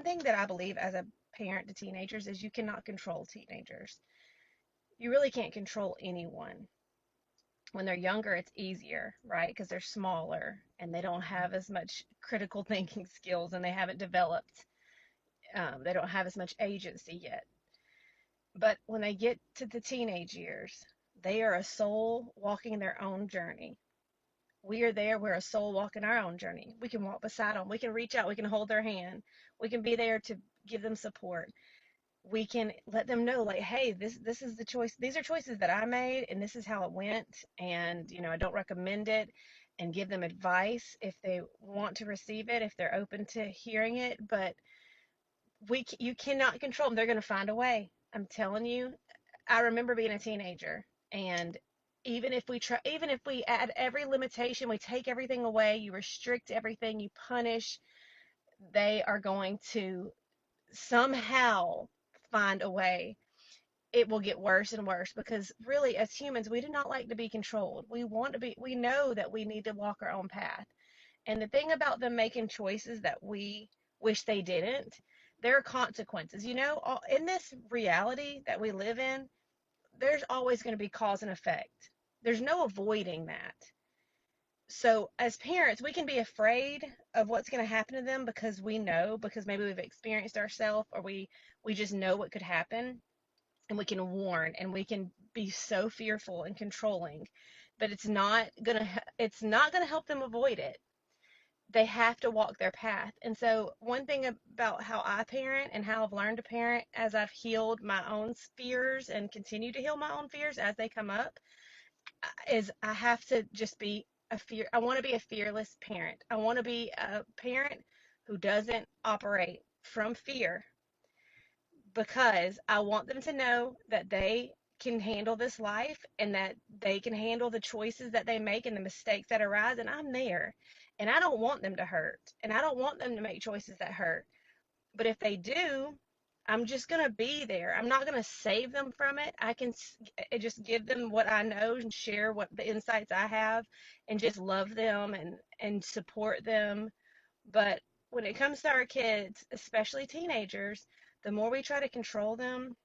thing that I believe as a parent to teenagers is you cannot control teenagers. You really can't control anyone. When they're younger, it's easier, right? Because they're smaller and they don't have as much critical thinking skills and they haven't developed. They don't have as much agency yet. But when they get to the teenage years, they are a soul walking their own journey. We are there, we're a soul walking our own journey. We can walk beside them, we can reach out, we can hold their hand, we can be there to give them support. We can let them know, like, hey, this is the choice, these are choices that I made and this is how it went, and I don't recommend it, and give them advice if they want to receive it, if they're open to hearing it. But you cannot control them. They're going to find a way. I'm telling you. I remember being a teenager, and even if we add every limitation, we take everything away, you restrict everything, you punish, they are going to somehow find a way. It will get worse and worse, because really, as humans, we do not like to be controlled. We know that we need to walk our own path. And the thing about them making choices that we wish they didn't, there are consequences. In this reality that we live in, there's always going to be cause and effect. There's no avoiding that. So as parents, we can be afraid of what's going to happen to them because maybe we've experienced ourselves, or we just know what could happen, and we can warn, and we can be so fearful and controlling, but it's not going to help them avoid it. They have to walk their path. And so one thing about how I parent and how I've learned to parent as I've healed my own fears and continue to heal my own fears as they come up is I have to just be I want to be a fearless parent. I want to be a parent who doesn't operate from fear, because I want them to know that they can handle this life, and that they can handle the choices that they make and the mistakes that arise, and I'm there. And I don't want them to hurt, and I don't want them to make choices that hurt. But if they do, I'm just going to be there. I'm not going to save them from it. I can just give them what I know and share what the insights I have, and just love them and support them. But when it comes to our kids, especially teenagers, the more we try to control them,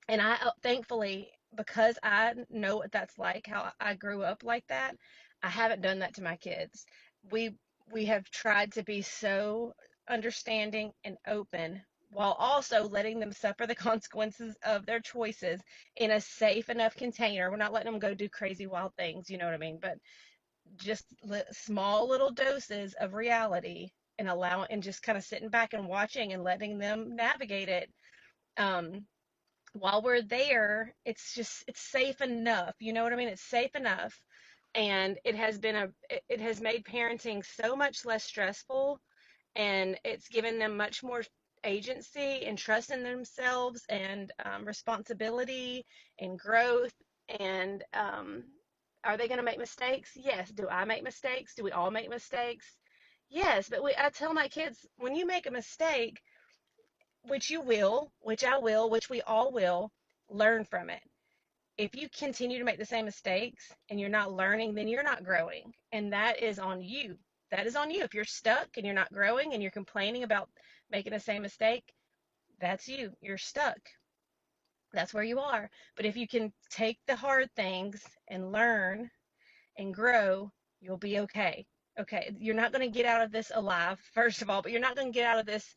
and thankfully, because I know what that's like, how I grew up like that, I haven't done that to my kids. We we have tried to be so understanding and open, while also letting them suffer the consequences of their choices in a safe enough container. We're not letting them go do crazy wild things, you know what I mean? But just small little doses of reality, and just kind of sitting back and watching and letting them navigate it. Um, while we're there, it's safe enough. You know what I mean? It's safe enough. And it has made parenting so much less stressful, and it's given them much more agency and trust in themselves, and responsibility and growth. And are they going to make mistakes? Yes. Do I make mistakes? Do we all make mistakes? Yes. But I tell my kids, when you make a mistake, which you will, which I will, which we all will, learn from it. If you continue to make the same mistakes and you're not learning, then you're not growing. And that is on you. That is on you. If you're stuck and you're not growing and you're complaining about making the same mistake, that's you. You're stuck. That's where you are. But if you can take the hard things and learn and grow, you'll be okay. Okay. You're not going to get out of this alive, first of all, but you're not going to get out of this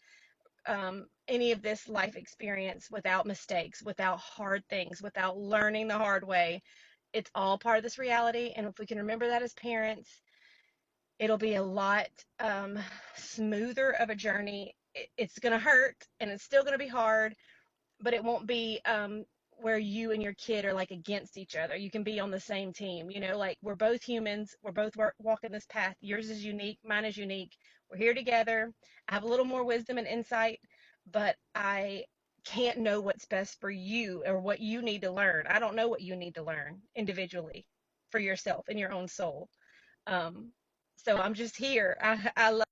any of this life experience without mistakes, without hard things, without learning the hard way. It's all part of this reality. And if we can remember that as parents, it'll be a lot smoother of a journey. It's going to hurt, and it's still going to be hard, but it won't be where you and your kid are like against each other. You can be on the same team. Like, we're both humans. We're both walking this path. Yours is unique. Mine is unique. We're here together. I have a little more wisdom and insight, but I can't know what's best for you or what you need to learn. I don't know what you need to learn individually for yourself and your own soul. Um, so I'm just here. I love